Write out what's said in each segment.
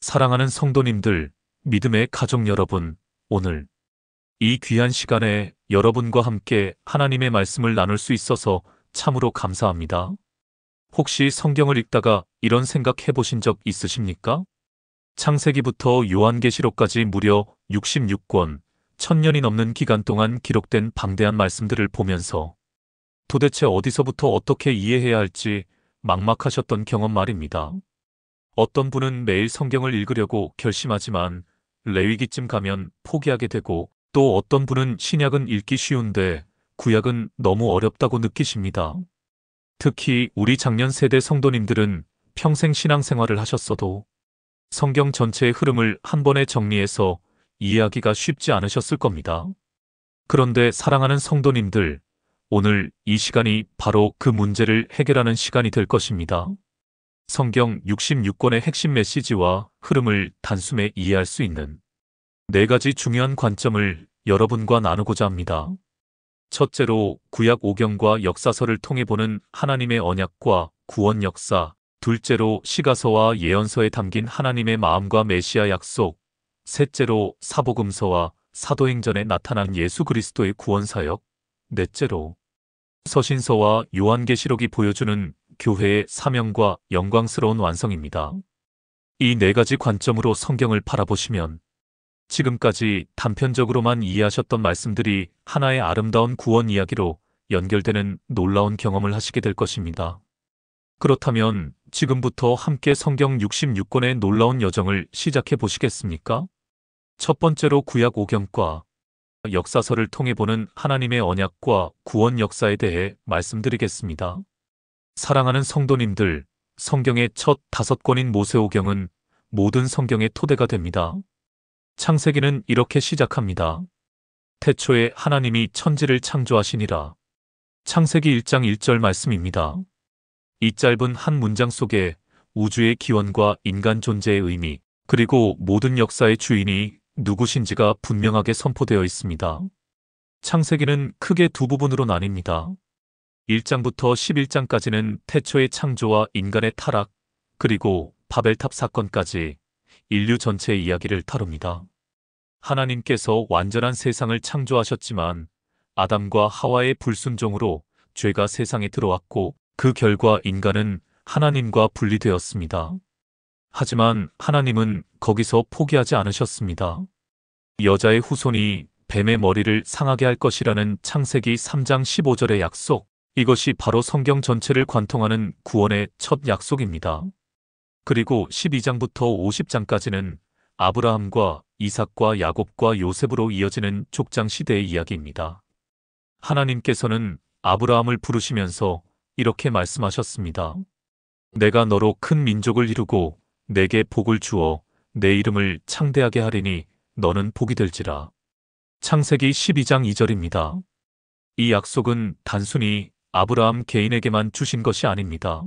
사랑하는 성도님들, 믿음의 가족 여러분, 오늘 이 귀한 시간에 여러분과 함께 하나님의 말씀을 나눌 수 있어서 참으로 감사합니다. 혹시 성경을 읽다가 이런 생각 해보신 적 있으십니까? 창세기부터 요한계시록까지 무려 66권, 1000년이 넘는 기간 동안 기록된 방대한 말씀들을 보면서 도대체 어디서부터 어떻게 이해해야 할지 막막하셨던 경험 말입니다. 어떤 분은 매일 성경을 읽으려고 결심하지만 레위기쯤 가면 포기하게 되고, 또 어떤 분은 신약은 읽기 쉬운데 구약은 너무 어렵다고 느끼십니다. 특히 우리 작년 세대 성도님들은 평생 신앙생활을 하셨어도 성경 전체의 흐름을 한 번에 정리해서 이해하기가 쉽지 않으셨을 겁니다. 그런데 사랑하는 성도님들, 오늘 이 시간이 바로 그 문제를 해결하는 시간이 될 것입니다. 성경 66권의 핵심 메시지와 흐름을 단숨에 이해할 수 있는 4가지 중요한 관점을 여러분과 나누고자 합니다. 첫째로 구약 오경과 역사서를 통해 보는 하나님의 언약과 구원 역사, 둘째로 시가서와 예언서에 담긴 하나님의 마음과 메시아 약속, 셋째로 사복음서와 사도행전에 나타난 예수 그리스도의 구원 사역, 넷째로 서신서와 요한계시록이 보여주는 교회의 사명과 영광스러운 완성입니다. 이 4가지 관점으로 성경을 바라보시면 지금까지 단편적으로만 이해하셨던 말씀들이 하나의 아름다운 구원 이야기로 연결되는 놀라운 경험을 하시게 될 것입니다. 그렇다면 지금부터 함께 성경 66권의 놀라운 여정을 시작해 보시겠습니까? 첫 번째로 구약 오경과 역사서를 통해 보는 하나님의 언약과 구원 역사에 대해 말씀드리겠습니다. 사랑하는 성도님들, 성경의 첫 5권인 모세오경은 모든 성경의 토대가 됩니다. 창세기는 이렇게 시작합니다. 태초에 하나님이 천지를 창조하시니라. 창세기 1장 1절 말씀입니다. 이 짧은 한 문장 속에 우주의 기원과 인간 존재의 의미, 그리고 모든 역사의 주인이 누구신지가 분명하게 선포되어 있습니다. 창세기는 크게 2부분으로 나뉩니다. 1장부터 11장까지는 태초의 창조와 인간의 타락, 그리고 바벨탑 사건까지 인류 전체의 이야기를 다룹니다. 하나님께서 완전한 세상을 창조하셨지만 아담과 하와의 불순종으로 죄가 세상에 들어왔고, 그 결과 인간은 하나님과 분리되었습니다. 하지만 하나님은 거기서 포기하지 않으셨습니다. 여자의 후손이 뱀의 머리를 상하게 할 것이라는 창세기 3장 15절의 약속, 이것이 바로 성경 전체를 관통하는 구원의 첫 약속입니다. 그리고 12장부터 50장까지는 아브라함과 이삭과 야곱과 요셉으로 이어지는 족장 시대의 이야기입니다. 하나님께서는 아브라함을 부르시면서 이렇게 말씀하셨습니다. 내가 너로 큰 민족을 이루고 내게 복을 주어 내 이름을 창대하게 하리니 너는 복이 될지라. 창세기 12장 2절입니다. 이 약속은 단순히 아브라함 개인에게만 주신 것이 아닙니다.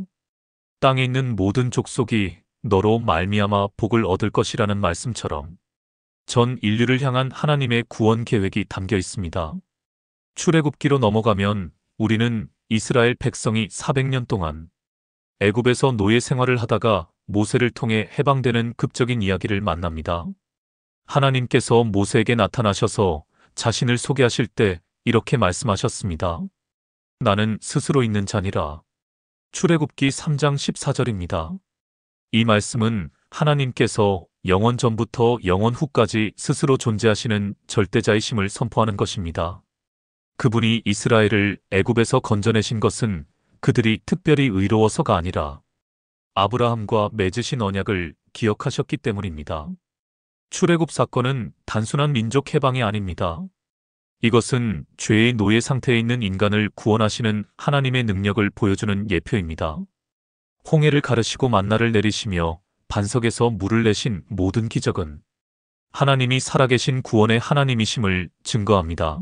땅에 있는 모든 족속이 너로 말미암아 복을 얻을 것이라는 말씀처럼 전 인류를 향한 하나님의 구원 계획이 담겨 있습니다. 출애굽기로 넘어가면 우리는 이스라엘 백성이 400년 동안 애굽에서 노예 생활을 하다가 모세를 통해 해방되는 극적인 이야기를 만납니다. 하나님께서 모세에게 나타나셔서 자신을 소개하실 때 이렇게 말씀하셨습니다. 나는 스스로 있는 자니라. 출애굽기 3장 14절입니다. 이 말씀은 하나님께서 영원 전부터 영원 후까지 스스로 존재하시는 절대자이심을 선포하는 것입니다. 그분이 이스라엘을 애굽에서 건져내신 것은 그들이 특별히 의로워서가 아니라 아브라함과 맺으신 언약을 기억하셨기 때문입니다. 출애굽 사건은 단순한 민족 해방이 아닙니다. 이것은 죄의 노예 상태에 있는 인간을 구원하시는 하나님의 능력을 보여주는 예표입니다. 홍해를 가르시고 만나를 내리시며 반석에서 물을 내신 모든 기적은 하나님이 살아계신 구원의 하나님이심을 증거합니다.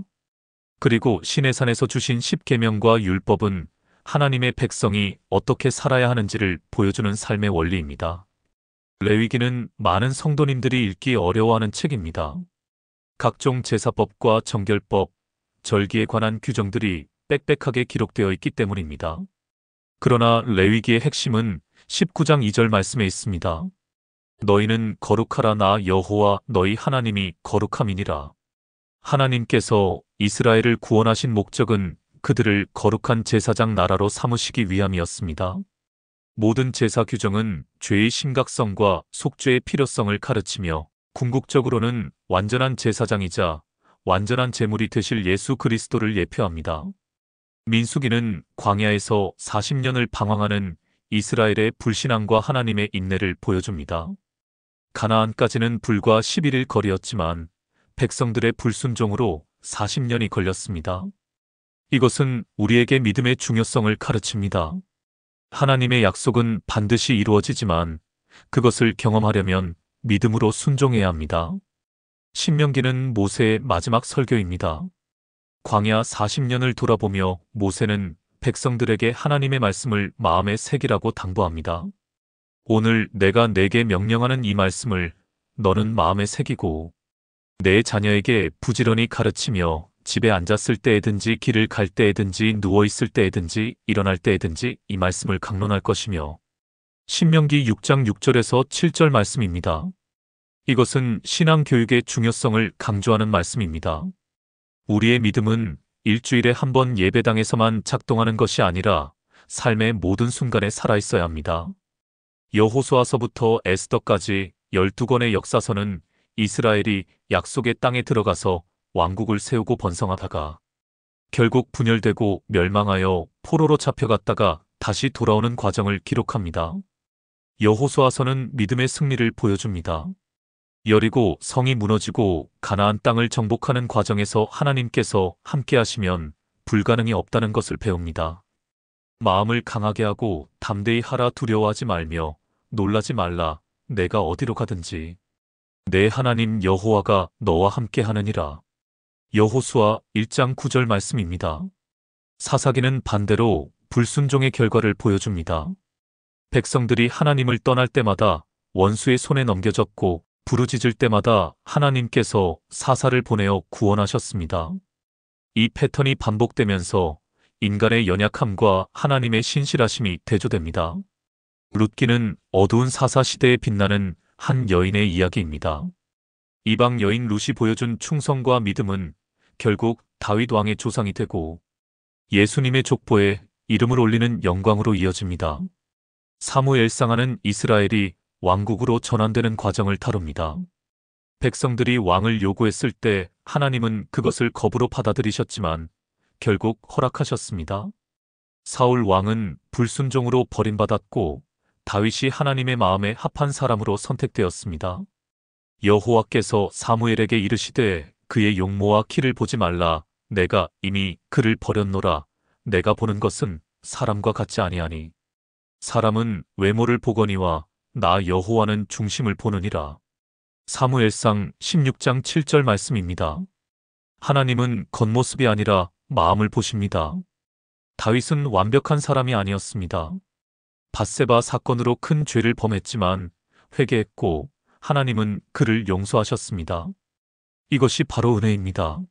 그리고 시내산에서 주신 십계명과 율법은 하나님의 백성이 어떻게 살아야 하는지를 보여주는 삶의 원리입니다. 레위기는 많은 성도님들이 읽기 어려워하는 책입니다. 각종 제사법과 정결법, 절기에 관한 규정들이 빽빽하게 기록되어 있기 때문입니다. 그러나 레위기의 핵심은 19장 2절 말씀에 있습니다. 너희는 거룩하라. 나 여호와 너희 하나님이 거룩함이니라. 하나님께서 이스라엘을 구원하신 목적은 그들을 거룩한 제사장 나라로 삼으시기 위함이었습니다. 모든 제사 규정은 죄의 심각성과 속죄의 필요성을 가르치며 궁극적으로는 완전한 제사장이자 완전한 제물이 되실 예수 그리스도를 예표합니다. 민수기는 광야에서 40년을 방황하는 이스라엘의 불신앙과 하나님의 인내를 보여줍니다. 가나안까지는 불과 11일 거리였지만 백성들의 불순종으로 40년이 걸렸습니다. 이것은 우리에게 믿음의 중요성을 가르칩니다. 하나님의 약속은 반드시 이루어지지만 그것을 경험하려면 믿음으로 순종해야 합니다. 신명기는 모세의 마지막 설교입니다. 광야 40년을 돌아보며 모세는 백성들에게 하나님의 말씀을 마음에 새기라고 당부합니다. 오늘 내가 내게 명령하는 이 말씀을 너는 마음에 새기고 내 자녀에게 부지런히 가르치며 집에 앉았을 때에든지 길을 갈 때에든지 누워있을 때에든지 일어날 때에든지 이 말씀을 강론할 것이며 신명기 6장 6절에서 7절 말씀입니다. 이것은 신앙교육의 중요성을 강조하는 말씀입니다. 우리의 믿음은 일주일에 한 번 예배당에서만 작동하는 것이 아니라 삶의 모든 순간에 살아있어야 합니다. 여호수아서부터 에스더까지 12권의 역사서는 이스라엘이 약속의 땅에 들어가서 왕국을 세우고 번성하다가 결국 분열되고 멸망하여 포로로 잡혀갔다가 다시 돌아오는 과정을 기록합니다. 여호수아서는 믿음의 승리를 보여줍니다. 여리고 성이 무너지고 가나안 땅을 정복하는 과정에서 하나님께서 함께하시면 불가능이 없다는 것을 배웁니다. 마음을 강하게 하고 담대히 하라. 두려워하지 말며 놀라지 말라. 내가 어디로 가든지 내 하나님 여호와가 너와 함께하느니라. 여호수아 1장 9절 말씀입니다. 사사기는 반대로 불순종의 결과를 보여줍니다. 백성들이 하나님을 떠날 때마다 원수의 손에 넘겨졌고 부르짖을 때마다 하나님께서 사사를 보내어 구원하셨습니다. 이 패턴이 반복되면서 인간의 연약함과 하나님의 신실하심이 대조됩니다. 룻기는 어두운 사사 시대에 빛나는 한 여인의 이야기입니다. 이방 여인 룻이 보여준 충성과 믿음은 결국 다윗 왕의 조상이 되고 예수님의 족보에 이름을 올리는 영광으로 이어집니다. 사무엘상하는 이스라엘이 왕국으로 전환되는 과정을 다룹니다. 백성들이 왕을 요구했을 때 하나님은 그것을 겁으로 받아들이셨지만 결국 허락하셨습니다. 사울 왕은 불순종으로 버림받았고 다윗이 하나님의 마음에 합한 사람으로 선택되었습니다. 여호와께서 사무엘에게 이르시되 그의 용모와 키를 보지 말라. 내가 이미 그를 버렸노라. 내가 보는 것은 사람과 같지 아니하니 사람은 외모를 보거니와 나 여호와는 중심을 보느니라. 사무엘상 16장 7절 말씀입니다. 하나님은 겉모습이 아니라 마음을 보십니다. 다윗은 완벽한 사람이 아니었습니다. 밧세바 사건으로 큰 죄를 범했지만 회개했고 하나님은 그를 용서하셨습니다. 이것이 바로 은혜입니다.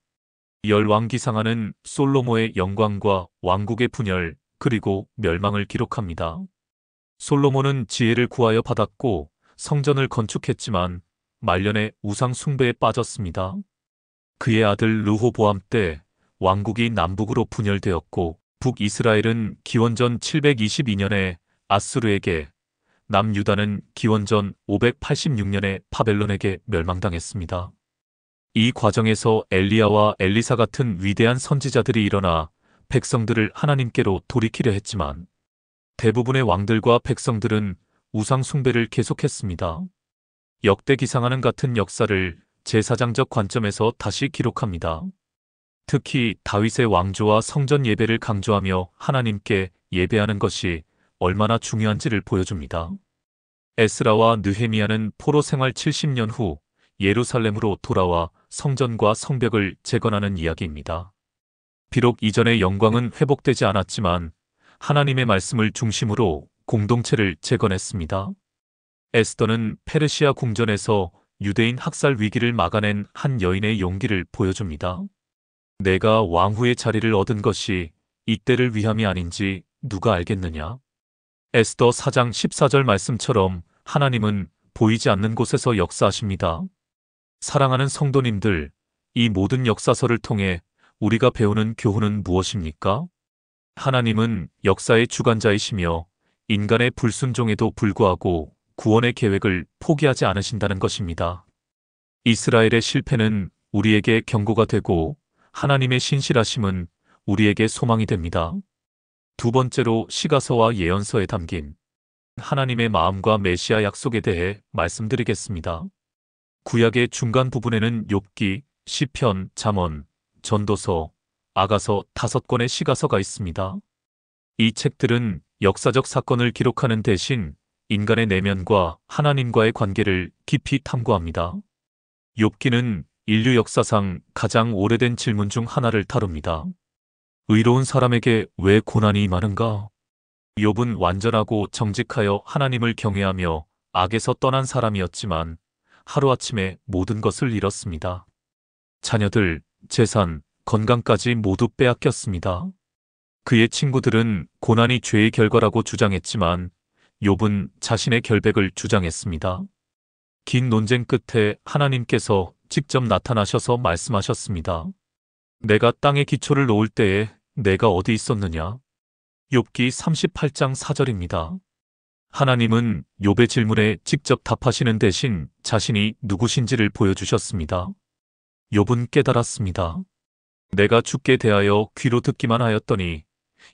열왕기상하는 솔로몬의 영광과 왕국의 분열 그리고 멸망을 기록합니다. 솔로몬은 지혜를 구하여 받았고 성전을 건축했지만 말년에 우상 숭배에 빠졌습니다. 그의 아들 르호보암 때 왕국이 남북으로 분열되었고 북이스라엘은 기원전 722년에 아수르에게, 남유다는 기원전 586년에 바벨론에게 멸망당했습니다. 이 과정에서 엘리야와 엘리사 같은 위대한 선지자들이 일어나 백성들을 하나님께로 돌이키려 했지만 대부분의 왕들과 백성들은 우상 숭배를 계속했습니다. 역대기상하는 같은 역사를 제사장적 관점에서 다시 기록합니다. 특히 다윗의 왕조와 성전 예배를 강조하며 하나님께 예배하는 것이 얼마나 중요한지를 보여줍니다. 에스라와 느헤미야는 포로 생활 70년 후 예루살렘으로 돌아와 성전과 성벽을 재건하는 이야기입니다. 비록 이전의 영광은 회복되지 않았지만 하나님의 말씀을 중심으로 공동체를 재건했습니다. 에스더는 페르시아 궁전에서 유대인 학살 위기를 막아낸 한 여인의 용기를 보여줍니다. 내가 왕후의 자리를 얻은 것이 이때를 위함이 아닌지 누가 알겠느냐? 에스더 4장 14절 말씀처럼 하나님은 보이지 않는 곳에서 역사하십니다. 사랑하는 성도님들, 이 모든 역사서를 통해 우리가 배우는 교훈은 무엇입니까? 하나님은 역사의 주관자이시며 인간의 불순종에도 불구하고 구원의 계획을 포기하지 않으신다는 것입니다. 이스라엘의 실패는 우리에게 경고가 되고 하나님의 신실하심은 우리에게 소망이 됩니다. 두 번째로 시가서와 예언서에 담긴 하나님의 마음과 메시아 약속에 대해 말씀드리겠습니다. 구약의 중간 부분에는 욥기, 시편, 잠언, 전도서, 아가서 5권의 시가서가 있습니다. 이 책들은 역사적 사건을 기록하는 대신 인간의 내면과 하나님과의 관계를 깊이 탐구합니다. 욥기는 인류 역사상 가장 오래된 질문 중 하나를 다룹니다. 의로운 사람에게 왜 고난이 임하는가? 욥은 완전하고 정직하여 하나님을 경외하며 악에서 떠난 사람이었지만 하루아침에 모든 것을 잃었습니다. 자녀들, 재산, 건강까지 모두 빼앗겼습니다. 그의 친구들은 고난이 죄의 결과라고 주장했지만 욥은 자신의 결백을 주장했습니다. 긴 논쟁 끝에 하나님께서 직접 나타나셔서 말씀하셨습니다. 내가 땅에 기초를 놓을 때에 내가 어디 있었느냐? 욥기 38장 4절입니다. 하나님은 욥의 질문에 직접 답하시는 대신 자신이 누구신지를 보여주셨습니다. 욥은 깨달았습니다. 내가 주께 대하여 귀로 듣기만 하였더니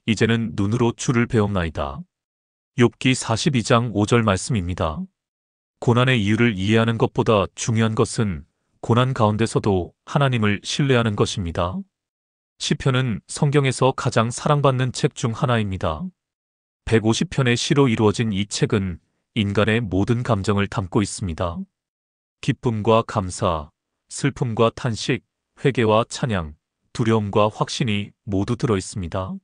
이제는 눈으로 주를 배웠나이다. 욥기 42장 5절 말씀입니다. 고난의 이유를 이해하는 것보다 중요한 것은 고난 가운데서도 하나님을 신뢰하는 것입니다. 시편은 성경에서 가장 사랑받는 책 중 하나입니다. 150편의 시로 이루어진 이 책은 인간의 모든 감정을 담고 있습니다. 기쁨과 감사, 슬픔과 탄식, 회개와 찬양, 두려움과 확신이 모두 들어 있습니다.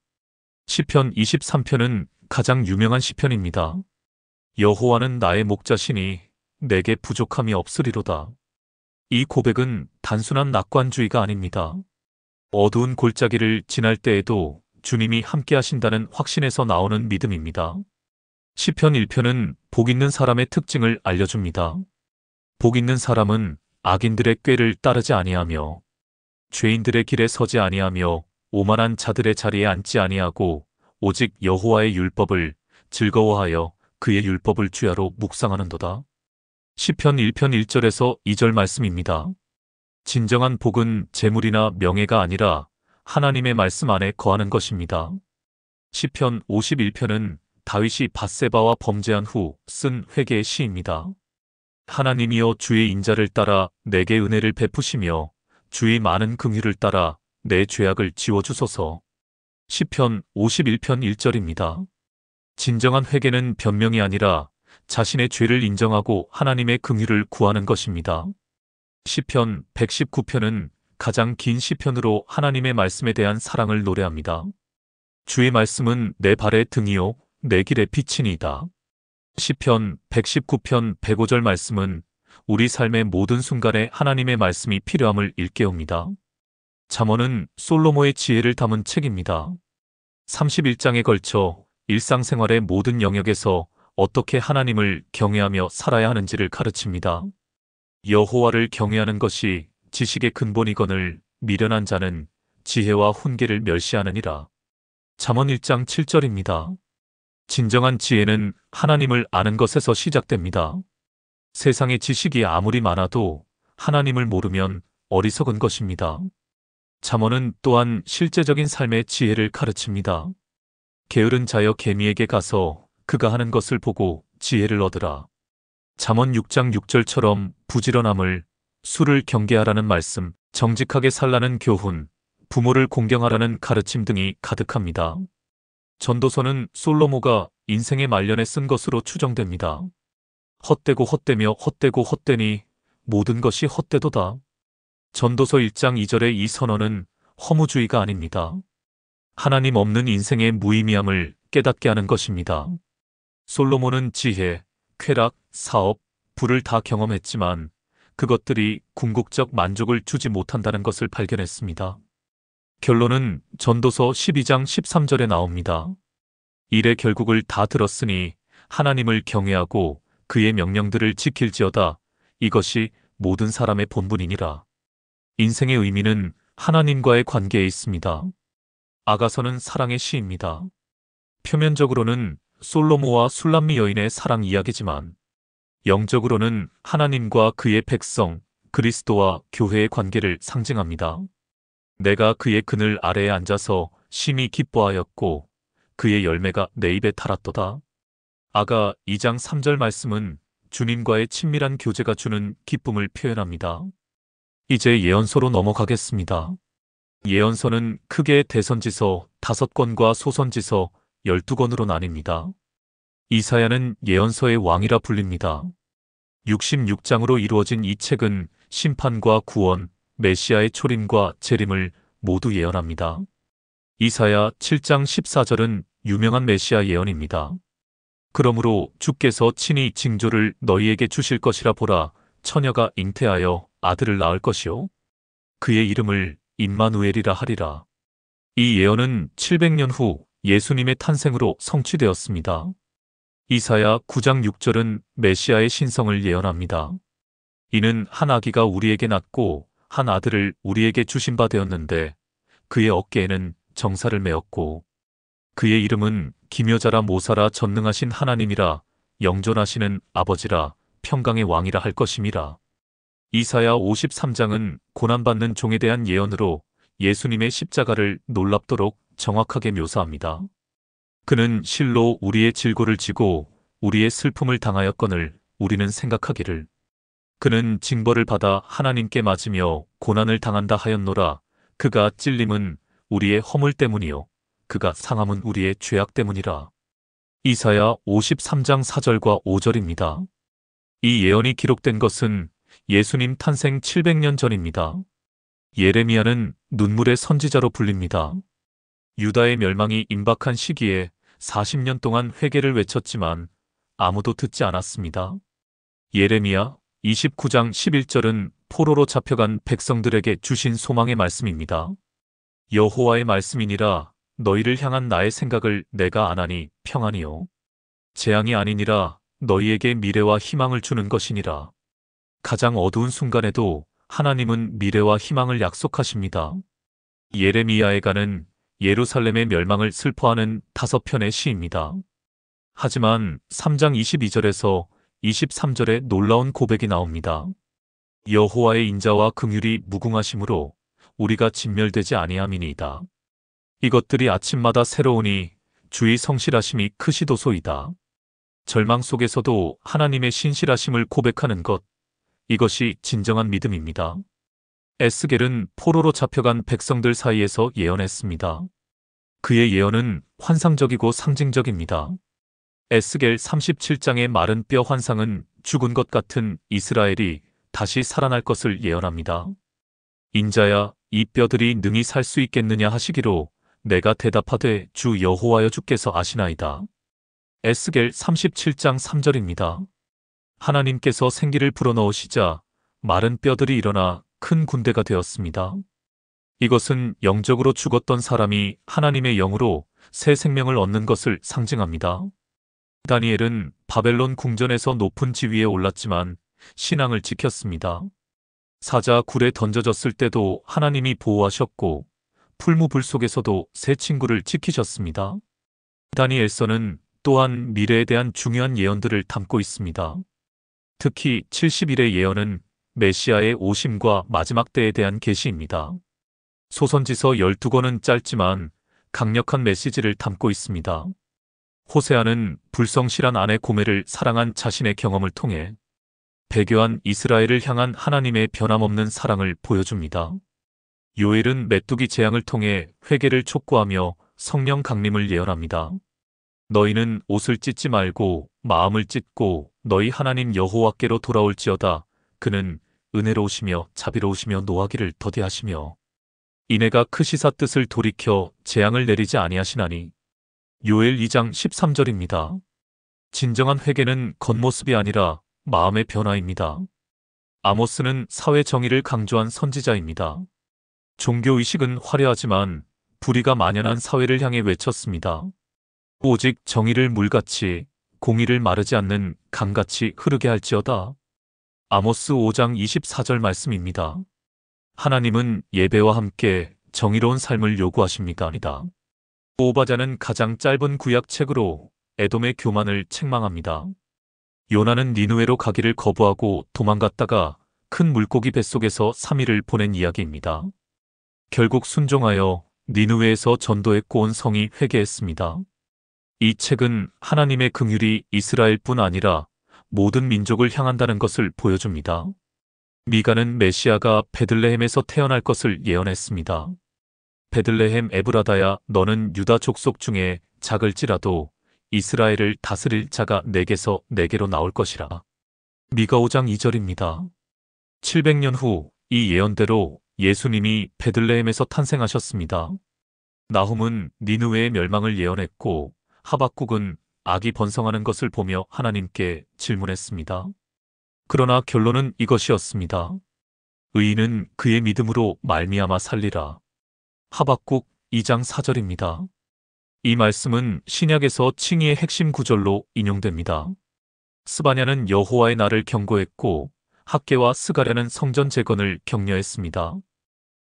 시편 23편은 가장 유명한 시편입니다. 여호와는 나의 목자시니 내게 부족함이 없으리로다. 이 고백은 단순한 낙관주의가 아닙니다. 어두운 골짜기를 지날 때에도 주님이 함께 하신다는 확신에서 나오는 믿음입니다. 시편 1편은 복 있는 사람의 특징을 알려줍니다. 복 있는 사람은 악인들의 꾀를 따르지 아니하며 죄인들의 길에 서지 아니하며 오만한 자들의 자리에 앉지 아니하고 오직 여호와의 율법을 즐거워하여 그의 율법을 주야로 묵상하는도다. 시편 1편 1절에서 2절 말씀입니다. 진정한 복은 재물이나 명예가 아니라 하나님의 말씀 안에 거하는 것입니다. 시편 51편은 다윗이 밧세바와 범죄한 후 쓴 회개의 시입니다. 하나님이여 주의 인자를 따라 내게 은혜를 베푸시며 주의 많은 긍휼을 따라 내 죄악을 지워주소서. 시편 51편 1절입니다. 진정한 회개는 변명이 아니라 자신의 죄를 인정하고 하나님의 긍휼을 구하는 것입니다. 시편 119편은 가장 긴 시편으로 하나님의 말씀에 대한 사랑을 노래합니다. 주의 말씀은 내 발의 등이요 내 길의 빛이니이다. 시편 119편 105절 말씀은 우리 삶의 모든 순간에 하나님의 말씀이 필요함을 일깨웁니다. 잠언은 솔로몬의 지혜를 담은 책입니다. 31장에 걸쳐 일상생활의 모든 영역에서 어떻게 하나님을 경외하며 살아야 하는지를 가르칩니다. 여호와를 경외하는 것이 지식의 근본이거늘 미련한 자는 지혜와 훈계를 멸시하느니라. 잠언 1장 7절입니다. 진정한 지혜는 하나님을 아는 것에서 시작됩니다. 세상의 지식이 아무리 많아도 하나님을 모르면 어리석은 것입니다. 잠언은 또한 실제적인 삶의 지혜를 가르칩니다. 게으른 자여 개미에게 가서 그가 하는 것을 보고 지혜를 얻으라. 잠언 6장 6절처럼 부지런함을, 수를 경계하라는 말씀, 정직하게 살라는 교훈, 부모를 공경하라는 가르침 등이 가득합니다. 전도서는 솔로몬가 인생의 말년에 쓴 것으로 추정됩니다. 헛되고 헛되며 헛되고 헛되니 모든 것이 헛되도다. 전도서 1장 2절의 이 선언은 허무주의가 아닙니다. 하나님 없는 인생의 무의미함을 깨닫게 하는 것입니다. 솔로몬은 지혜, 쾌락, 사업, 부를 다 경험했지만 그것들이 궁극적 만족을 주지 못한다는 것을 발견했습니다. 결론은 전도서 12장 13절에 나옵니다. 일의 결국을 다 들었으니 하나님을 경외하고 그의 명령들을 지킬지어다. 이것이 모든 사람의 본분이니라. 인생의 의미는 하나님과의 관계에 있습니다. 아가서는 사랑의 시입니다. 표면적으로는 솔로모와 술람미 여인의 사랑 이야기지만 영적으로는 하나님과 그의 백성, 그리스도와 교회의 관계를 상징합니다. 내가 그의 그늘 아래에 앉아서 심히 기뻐하였고 그의 열매가 내 입에 달았도다. 아가 2장 3절 말씀은 주님과의 친밀한 교제가 주는 기쁨을 표현합니다. 이제 예언서로 넘어가겠습니다. 예언서는 크게 대선지서 5권과 소선지서 12권으로 나뉩니다. 이사야는 예언서의 왕이라 불립니다. 66장으로 이루어진 이 책은 심판과 구원, 메시아의 초림과 재림을 모두 예언합니다. 이사야 7장 14절은 유명한 메시아 예언입니다. 그러므로 주께서 친히 징조를 너희에게 주실 것이라. 보라, 처녀가 잉태하여 아들을 낳을 것이요 그의 이름을 임마누엘이라 하리라. 이 예언은 700년 후 예수님의 탄생으로 성취되었습니다. 이사야 9장 6절은 메시아의 신성을 예언합니다. 이는 한 아기가 우리에게 낳고 한 아들을 우리에게 주신 바 되었는데 그의 어깨에는 정사를 메었고 그의 이름은 기묘자라 모사라 전능하신 하나님이라 영존하시는 아버지라 평강의 왕이라 할 것임이라. 이사야 53장은 고난받는 종에 대한 예언으로 예수님의 십자가를 놀랍도록 정확하게 묘사합니다. 그는 실로 우리의 질고를 지고 우리의 슬픔을 당하였거늘 우리는 생각하기를 그는 징벌을 받아 하나님께 맞으며 고난을 당한다 하였노라. 그가 찔림은 우리의 허물 때문이요 그가 상함은 우리의 죄악 때문이라. 이사야 53장 4절과 5절입니다. 이 예언이 기록된 것은 예수님 탄생 700년 전입니다. 예레미야는 눈물의 선지자로 불립니다. 유다의 멸망이 임박한 시기에 40년 동안 회개를 외쳤지만 아무도 듣지 않았습니다. 예레미야 29장 11절은 포로로 잡혀간 백성들에게 주신 소망의 말씀입니다. 여호와의 말씀이니라. 너희를 향한 나의 생각을 내가 아나니 평안이요 재앙이 아니니라. 너희에게 미래와 희망을 주는 것이니라. 가장 어두운 순간에도 하나님은 미래와 희망을 약속하십니다. 예레미야에가는 예루살렘의 멸망을 슬퍼하는 5편의 시입니다. 하지만 3장 22절에서 23절에 놀라운 고백이 나옵니다. 여호와의 인자와 긍휼이 무궁하심으로 우리가 진멸되지 아니함이니이다. 이것들이 아침마다 새로우니 주의 성실하심이 크시도소이다. 절망 속에서도 하나님의 신실하심을 고백하는 것, 이것이 진정한 믿음입니다. 에스겔은 포로로 잡혀간 백성들 사이에서 예언했습니다. 그의 예언은 환상적이고 상징적입니다. 에스겔 37장의 마른 뼈 환상은 죽은 것 같은 이스라엘이 다시 살아날 것을 예언합니다. 인자야, 이 뼈들이 능히 살 수 있겠느냐 하시기로 내가 대답하되 주 여호와여 주께서 아시나이다. 에스겔 37장 3절입니다. 하나님께서 생기를 불어넣으시자 마른 뼈들이 일어나 큰 군대가 되었습니다. 이것은 영적으로 죽었던 사람이 하나님의 영으로 새 생명을 얻는 것을 상징합니다. 다니엘은 바벨론 궁전에서 높은 지위에 올랐지만 신앙을 지켰습니다. 사자 굴에 던져졌을 때도 하나님이 보호하셨고 풀무불 속에서도 새 친구를 지키셨습니다. 다니엘서는 또한 미래에 대한 중요한 예언들을 담고 있습니다. 특히 70일의 예언은 메시아의 오심과 마지막 때에 대한 계시입니다. 소선지서 12권은 짧지만 강력한 메시지를 담고 있습니다. 호세아는 불성실한 아내 고멜을 사랑한 자신의 경험을 통해 배교한 이스라엘을 향한 하나님의 변함없는 사랑을 보여줍니다. 요엘은 메뚜기 재앙을 통해 회개를 촉구하며 성령 강림을 예언합니다. 너희는 옷을 찢지 말고 마음을 찢고 너희 하나님 여호와께로 돌아올지어다. 그는 은혜로우시며 자비로우시며 노하기를 더디하시며 이내가 크시사 뜻을 돌이켜 재앙을 내리지 아니하시나니. 요엘 2장 13절입니다. 진정한 회개는 겉모습이 아니라 마음의 변화입니다. 아모스는 사회 정의를 강조한 선지자입니다. 종교의식은 화려하지만 불의가 만연한 사회를 향해 외쳤습니다. 오직 정의를 물같이 공의를 마르지 않는 강같이 흐르게 할지어다. 아모스 5장 24절 말씀입니다. 하나님은 예배와 함께 정의로운 삶을 요구하십니다. 아니다. 오바자는 가장 짧은 구약책으로 에돔의 교만을 책망합니다. 요나는 니느웨로 가기를 거부하고 도망갔다가 큰 물고기 뱃속에서 3일을 보낸 이야기입니다. 결국 순종하여 니느웨에서 전도했고 온 성이 회개했습니다. 이 책은 하나님의 긍휼이 이스라엘뿐 아니라 모든 민족을 향한다는 것을 보여줍니다. 미가는 메시아가 베들레헴에서 태어날 것을 예언했습니다. 베들레헴 에브라다야, 너는 유다 족속 중에 작을지라도 이스라엘을 다스릴 자가 내게서 내게로 나올 것이라. 미가 5장 2절입니다. 700년 후 이 예언대로 예수님이 베들레헴에서 탄생하셨습니다. 나훔은 니느웨의 멸망을 예언했고 하박국은 악이 번성하는 것을 보며 하나님께 질문했습니다. 그러나 결론은 이것이었습니다. 의인은 그의 믿음으로 말미암아 살리라. 하박국 2장 4절입니다. 이 말씀은 신약에서 칭의의 핵심 구절로 인용됩니다. 스바냐는 여호와의 날을 경고했고 학개와 스가랴는 성전 재건을 격려했습니다.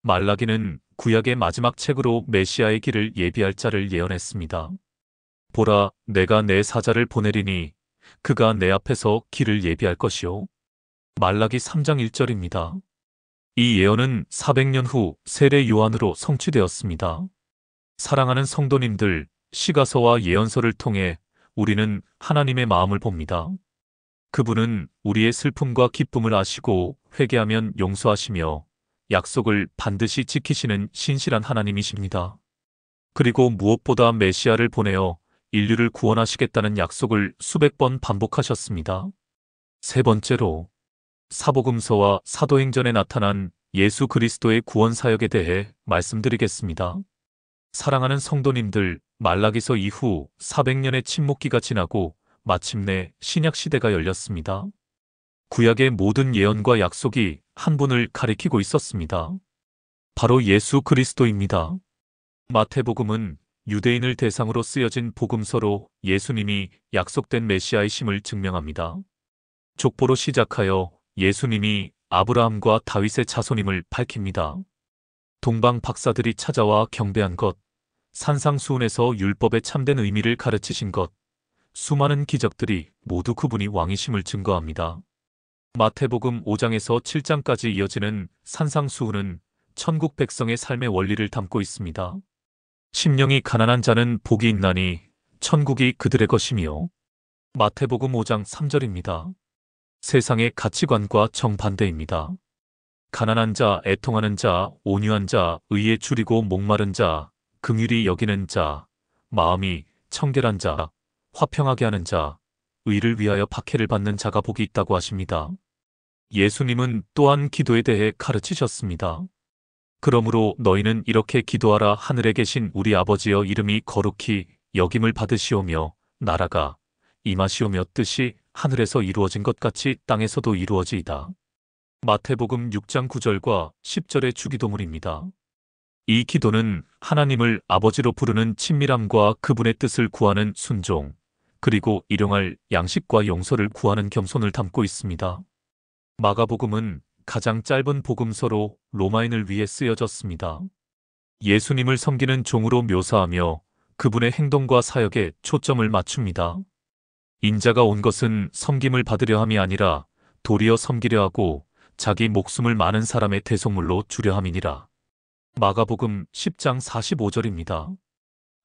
말라기는 구약의 마지막 책으로 메시아의 길을 예비할 자를 예언했습니다. 보라, 내가 내 사자를 보내리니 그가 내 앞에서 길을 예비할 것이요. 말라기 3장 1절입니다. 이 예언은 400년 후 세례 요한으로 성취되었습니다. 사랑하는 성도님들, 시가서와 예언서를 통해 우리는 하나님의 마음을 봅니다. 그분은 우리의 슬픔과 기쁨을 아시고 회개하면 용서하시며 약속을 반드시 지키시는 신실한 하나님이십니다. 그리고 무엇보다 메시아를 보내어 인류를 구원하시겠다는 약속을 수백 번 반복하셨습니다. 세 번째로, 사복음서와 사도행전에 나타난 예수 그리스도의 구원 사역에 대해 말씀드리겠습니다. 사랑하는 성도님들, 말라기서 이후 400년의 침묵기가 지나고 마침내 신약시대가 열렸습니다. 구약의 모든 예언과 약속이 한 분을 가리키고 있었습니다. 바로 예수 그리스도입니다. 마태복음은 유대인을 대상으로 쓰여진 복음서로 예수님이 약속된 메시아이심을 증명합니다. 족보로 시작하여 예수님이 아브라함과 다윗의 자손임을 밝힙니다. 동방 박사들이 찾아와 경배한 것, 산상수훈에서 율법의 참된 의미를 가르치신 것, 수많은 기적들이 모두 그분이 왕이심을 증거합니다. 마태복음 5장에서 7장까지 이어지는 산상수훈은 천국 백성의 삶의 원리를 담고 있습니다. 심령이 가난한 자는 복이 있나니 천국이 그들의 것이며. 마태복음 5장 3절입니다. 세상의 가치관과 정반대입니다. 가난한 자, 애통하는 자, 온유한 자, 의에 줄이고 목마른 자, 긍휼히 여기는 자, 마음이 청결한 자, 화평하게 하는 자, 의를 위하여 박해를 받는 자가 복이 있다고 하십니다. 예수님은 또한 기도에 대해 가르치셨습니다. 그러므로 너희는 이렇게 기도하라. 하늘에 계신 우리 아버지여, 이름이 거룩히 여김을 받으시오며 나라가 임하시오며 뜻이 하늘에서 이루어진 것 같이 땅에서도 이루어지이다. 마태복음 6장 9절과 10절의 주기도문입니다. 이 기도는 하나님을 아버지로 부르는 친밀함과 그분의 뜻을 구하는 순종, 그리고 일용할 양식과 용서를 구하는 겸손을 담고 있습니다. 마가복음은 가장 짧은 복음서로 로마인을 위해 쓰여졌습니다. 예수님을 섬기는 종으로 묘사하며 그분의 행동과 사역에 초점을 맞춥니다. 인자가 온 것은 섬김을 받으려 함이 아니라 도리어 섬기려 하고 자기 목숨을 많은 사람의 대속물로 주려 함이니라. 마가복음 10장 45절입니다.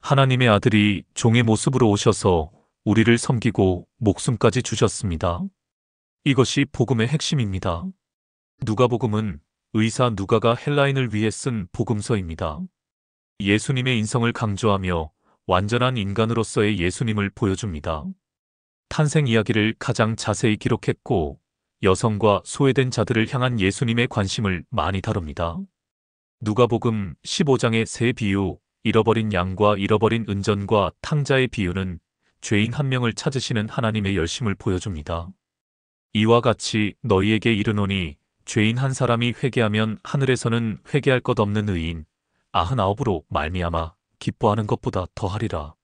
하나님의 아들이 종의 모습으로 오셔서 우리를 섬기고 목숨까지 주셨습니다. 이것이 복음의 핵심입니다. 누가복음은 의사 누가가 헬라인을 위해 쓴 복음서입니다. 예수님의 인성을 강조하며 완전한 인간으로서의 예수님을 보여줍니다. 탄생 이야기를 가장 자세히 기록했고 여성과 소외된 자들을 향한 예수님의 관심을 많이 다룹니다. 누가복음 15장의 세 비유, 잃어버린 양과 잃어버린 은전과 탕자의 비유는 죄인 한 명을 찾으시는 하나님의 열심을 보여줍니다. 이와 같이 너희에게 이르노니 죄인 한 사람이 회개하면 하늘에서는 회개할 것 없는 의인 99으로 말미암아 기뻐하는 것보다 더하리라.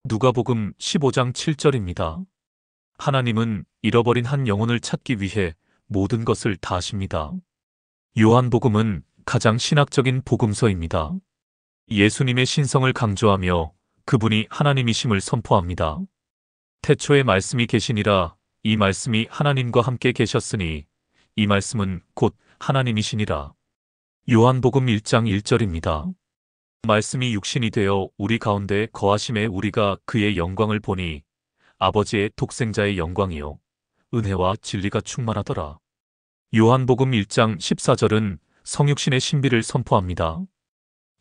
누가복음 15장 7절입니다. 하나님은 잃어버린 한 영혼을 찾기 위해 모든 것을 다 하십니다. 요한복음은 가장 신학적인 복음서입니다. 예수님의 신성을 강조하며 그분이 하나님이심을 선포합니다. 태초에 말씀이 계시니라. 이 말씀이 하나님과 함께 계셨으니 이 말씀은 곧 하나님이시니라. 요한복음 1장 1절입니다. 말씀이 육신이 되어 우리 가운데 거하심에 우리가 그의 영광을 보니 아버지의 독생자의 영광이요 은혜와 진리가 충만하더라. 요한복음 1장 14절은 성육신의 신비를 선포합니다.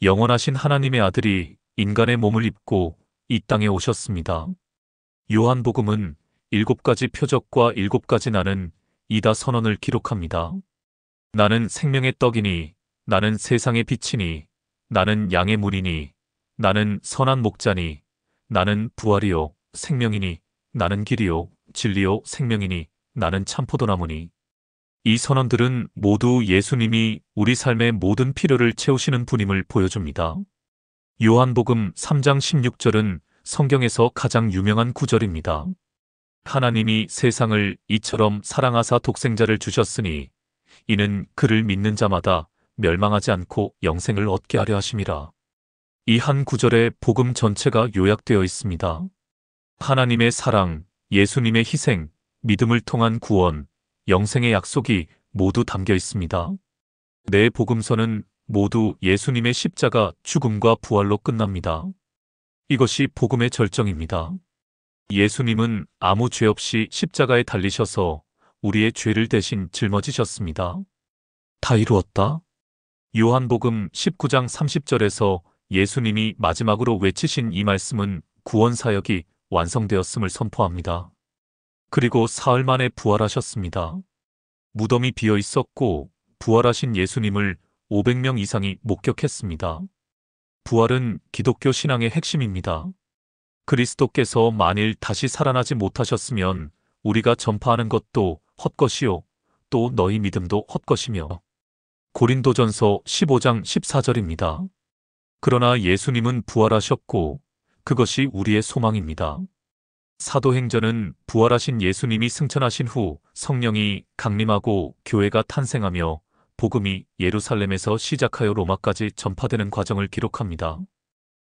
영원하신 하나님의 아들이 인간의 몸을 입고 이 땅에 오셨습니다. 요한복음은 7가지 표적과 7가지 나는 이다 선언을 기록합니다. 나는 생명의 떡이니, 나는 세상의 빛이니, 나는 양의 문이니, 나는 선한 목자니, 나는 부활이요 생명이니, 나는 길이요 진리요 생명이니, 나는 참포도나무니. 이 선언들은 모두 예수님이 우리 삶의 모든 필요를 채우시는 분임을 보여줍니다. 요한복음 3장 16절은 성경에서 가장 유명한 구절입니다. 하나님이 세상을 이처럼 사랑하사 독생자를 주셨으니 이는 그를 믿는 자마다 멸망하지 않고 영생을 얻게 하려 하심이라. 이 한 구절에 복음 전체가 요약되어 있습니다. 하나님의 사랑, 예수님의 희생, 믿음을 통한 구원, 영생의 약속이 모두 담겨 있습니다. 네 복음서는 모두 예수님의 십자가 죽음과 부활로 끝납니다. 이것이 복음의 절정입니다. 예수님은 아무 죄 없이 십자가에 달리셔서 우리의 죄를 대신 짊어지셨습니다. 다 이루었다. 요한복음 19장 30절에서 예수님이 마지막으로 외치신 이 말씀은 구원 사역이 완성되었음을 선포합니다. 그리고 사흘 만에 부활하셨습니다. 무덤이 비어 있었고 부활하신 예수님을 500명 이상이 목격했습니다. 부활은 기독교 신앙의 핵심입니다. 그리스도께서 만일 다시 살아나지 못하셨으면 우리가 전파하는 것도 헛것이요 또 너희 믿음도 헛것이며. 고린도전서 15장 14절입니다. 그러나 예수님은 부활하셨고 그것이 우리의 소망입니다. 사도행전은 부활하신 예수님이 승천하신 후 성령이 강림하고 교회가 탄생하며 복음이 예루살렘에서 시작하여 로마까지 전파되는 과정을 기록합니다.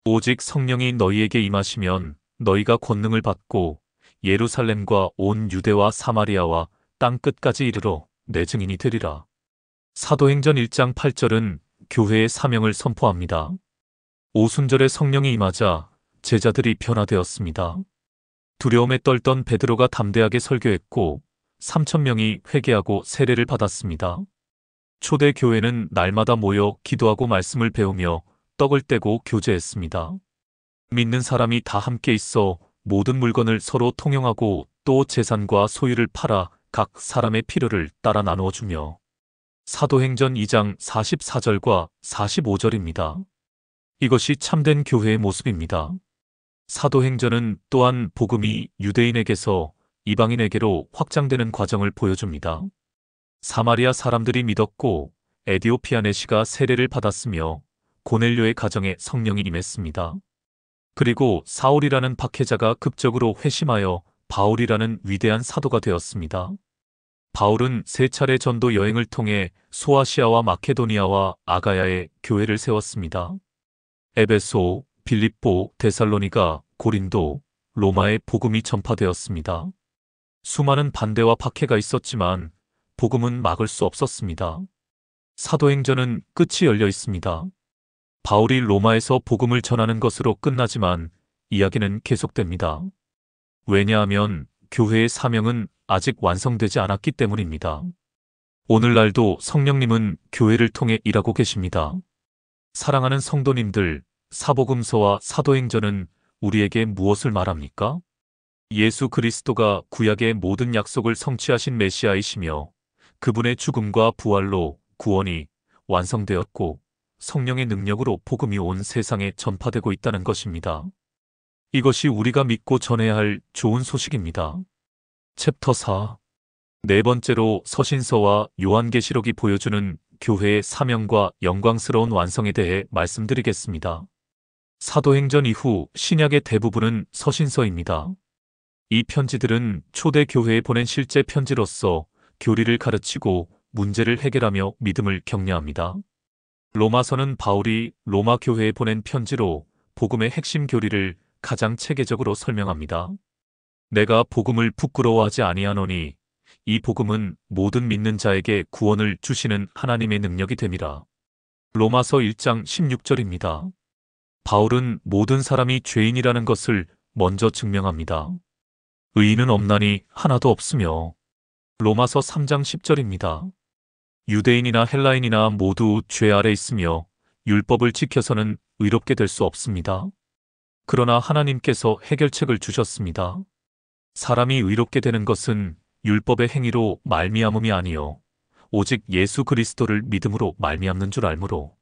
오직 성령이 너희에게 임하시면 너희가 권능을 받고 예루살렘과 온 유대와 사마리아와 땅 끝까지 이르러 내 증인이 되리라. 사도행전 1장 8절은 교회의 사명을 선포합니다. 오순절에 성령이 임하자 제자들이 변화되었습니다. 두려움에 떨던 베드로가 담대하게 설교했고 3,000명이 회개하고 세례를 받았습니다. 초대 교회는 날마다 모여 기도하고 말씀을 배우며 떡을 떼고 교제했습니다. 믿는 사람이 다 함께 있어 모든 물건을 서로 통용하고 또 재산과 소유를 팔아 각 사람의 필요를 따라 나누어 주며. 사도행전 2장 44절과 45절입니다. 이것이 참된 교회의 모습입니다. 사도행전은 또한 복음이 유대인에게서 이방인에게로 확장되는 과정을 보여줍니다. 사마리아 사람들이 믿었고 에디오피아 내시가 세례를 받았으며 고넬료의 가정에 성령이 임했습니다. 그리고 사울이라는 박해자가 극적으로 회심하여 바울이라는 위대한 사도가 되었습니다. 바울은 3차례 전도 여행을 통해 소아시아와 마케도니아와 아가야에 교회를 세웠습니다. 에베소, 빌립보, 데살로니가, 고린도, 로마에 복음이 전파되었습니다. 수많은 반대와 박해가 있었지만 복음은 막을 수 없었습니다. 사도행전은 끝이 열려 있습니다. 바울이 로마에서 복음을 전하는 것으로 끝나지만 이야기는 계속됩니다. 왜냐하면 교회의 사명은 아직 완성되지 않았기 때문입니다. 오늘날도 성령님은 교회를 통해 일하고 계십니다. 사랑하는 성도님들, 사복음서와 사도행전은 우리에게 무엇을 말합니까? 예수 그리스도가 구약의 모든 약속을 성취하신 메시아이시며 그분의 죽음과 부활로 구원이 완성되었고 성령의 능력으로 복음이 온 세상에 전파되고 있다는 것입니다. 이것이 우리가 믿고 전해야 할 좋은 소식입니다. 챕터 4. 네 번째로 서신서와 요한계시록이 보여주는 교회의 사명과 영광스러운 완성에 대해 말씀드리겠습니다. 사도행전 이후 신약의 대부분은 서신서입니다. 이 편지들은 초대 교회에 보낸 실제 편지로서 교리를 가르치고 문제를 해결하며 믿음을 격려합니다. 로마서는 바울이 로마 교회에 보낸 편지로 복음의 핵심 교리를 가장 체계적으로 설명합니다. 내가 복음을 부끄러워하지 아니하노니 이 복음은 모든 믿는 자에게 구원을 주시는 하나님의 능력이 됨이라. 로마서 1장 16절입니다. 바울은 모든 사람이 죄인이라는 것을 먼저 증명합니다. 의인은 없나니 하나도 없으며. 로마서 3장 10절입니다. 유대인이나 헬라인이나 모두 죄 아래 있으며 율법을 지켜서는 의롭게 될 수 없습니다. 그러나 하나님께서 해결책을 주셨습니다. 사람이 의롭게 되는 것은 율법의 행위로 말미암음이 아니요 오직 예수 그리스도를 믿음으로 말미암는 줄 알므로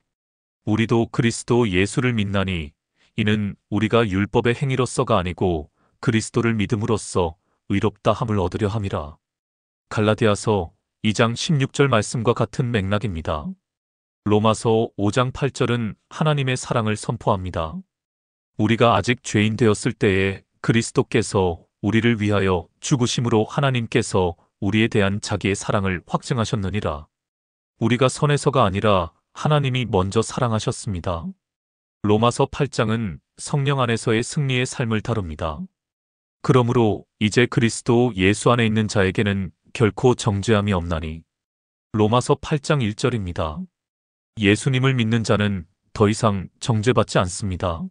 우리도 그리스도 예수를 믿나니 이는 우리가 율법의 행위로서가 아니고 그리스도를 믿음으로써 의롭다 함을 얻으려 함이라. 갈라디아서 2장 16절 말씀과 같은 맥락입니다. 로마서 5장 8절은 하나님의 사랑을 선포합니다. 우리가 아직 죄인 되었을 때에 그리스도께서 우리를 위하여 죽으심으로 하나님께서 우리에 대한 자기의 사랑을 확증하셨느니라. 우리가 선해서가 아니라 하나님이 먼저 사랑하셨습니다. 로마서 8장은 성령 안에서의 승리의 삶을 다룹니다. 그러므로 이제 그리스도 예수 안에 있는 자에게는 결코 정죄함이 없나니. 로마서 8장 1절입니다. 예수님을 믿는 자는 더 이상 정죄받지 않습니다.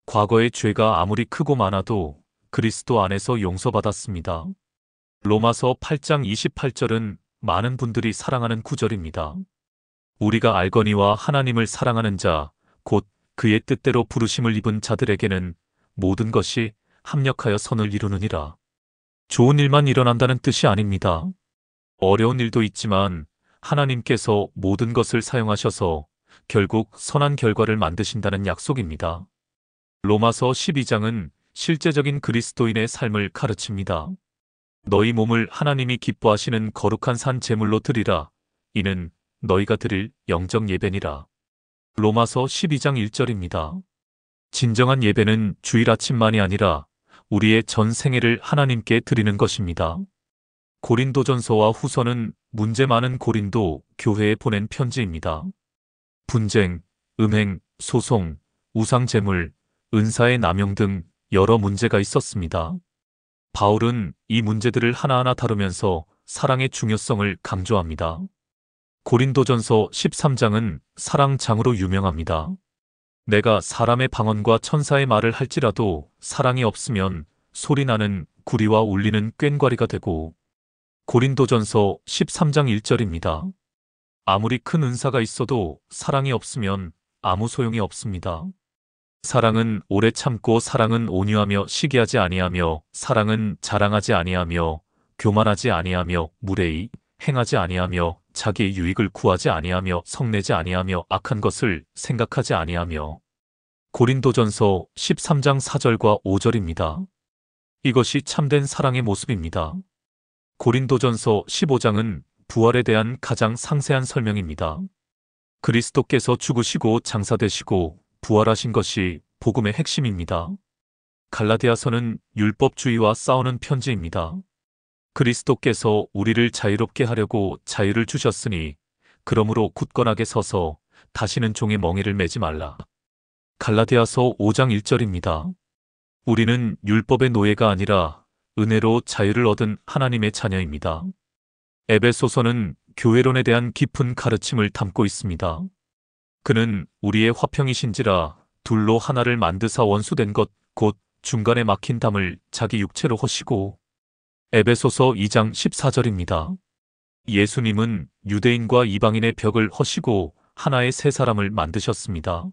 과거의 죄가 아무리 크고 많아도 그리스도 안에서 용서받았습니다. 로마서 8장 28절은 많은 분들이 사랑하는 구절입니다. 우리가 알거니와 하나님을 사랑하는 자, 곧 그의 뜻대로 부르심을 입은 자들에게는 모든 것이 합력하여 선을 이루느니라. 좋은 일만 일어난다는 뜻이 아닙니다. 어려운 일도 있지만 하나님께서 모든 것을 사용하셔서 결국 선한 결과를 만드신다는 약속입니다. 로마서 12장은 실제적인 그리스도인의 삶을 가르칩니다. 너희 몸을 하나님이 기뻐하시는 거룩한 산 제물로 드리라. 이는 너희가 드릴 영적 예배니라. 로마서 12장 1절입니다. 진정한 예배는 주일 아침만이 아니라 우리의 전 생애를 하나님께 드리는 것입니다. 고린도전서와 후서는 문제 많은 고린도 교회에 보낸 편지입니다. 분쟁, 음행, 소송, 우상제물, 은사의 남용 등 여러 문제가 있었습니다. 바울은 이 문제들을 하나하나 다루면서 사랑의 중요성을 강조합니다. 고린도전서 13장은 사랑장으로 유명합니다. 내가 사람의 방언과 천사의 말을 할지라도 사랑이 없으면 소리나는 구리와 울리는 꽹과리가 되고. 고린도전서 13장 1절입니다. 아무리 큰 은사가 있어도 사랑이 없으면 아무 소용이 없습니다. 사랑은 오래 참고 사랑은 온유하며 시기하지 아니하며 사랑은 자랑하지 아니하며 교만하지 아니하며 무례히 행하지 아니하며 자기의 유익을 구하지 아니하며 성내지 아니하며 악한 것을 생각하지 아니하며. 고린도전서 13장 4절과 5절입니다. 이것이 참된 사랑의 모습입니다. 고린도전서 15장은 부활에 대한 가장 상세한 설명입니다. 그리스도께서 죽으시고 장사되시고 부활하신 것이 복음의 핵심입니다. 갈라디아서는 율법주의와 싸우는 편지입니다. 그리스도께서 우리를 자유롭게 하려고 자유를 주셨으니 그러므로 굳건하게 서서 다시는 종의 멍에를 매지 말라. 갈라디아서 5장 1절입니다. 우리는 율법의 노예가 아니라 은혜로 자유를 얻은 하나님의 자녀입니다. 에베소서는 교회론에 대한 깊은 가르침을 담고 있습니다. 그는 우리의 화평이신지라 둘로 하나를 만드사 원수된 것 곧 중간에 막힌 담을 자기 육체로 허시고. 에베소서 2장 14절입니다. 예수님은 유대인과 이방인의 벽을 허시고 하나의 새 사람을 만드셨습니다.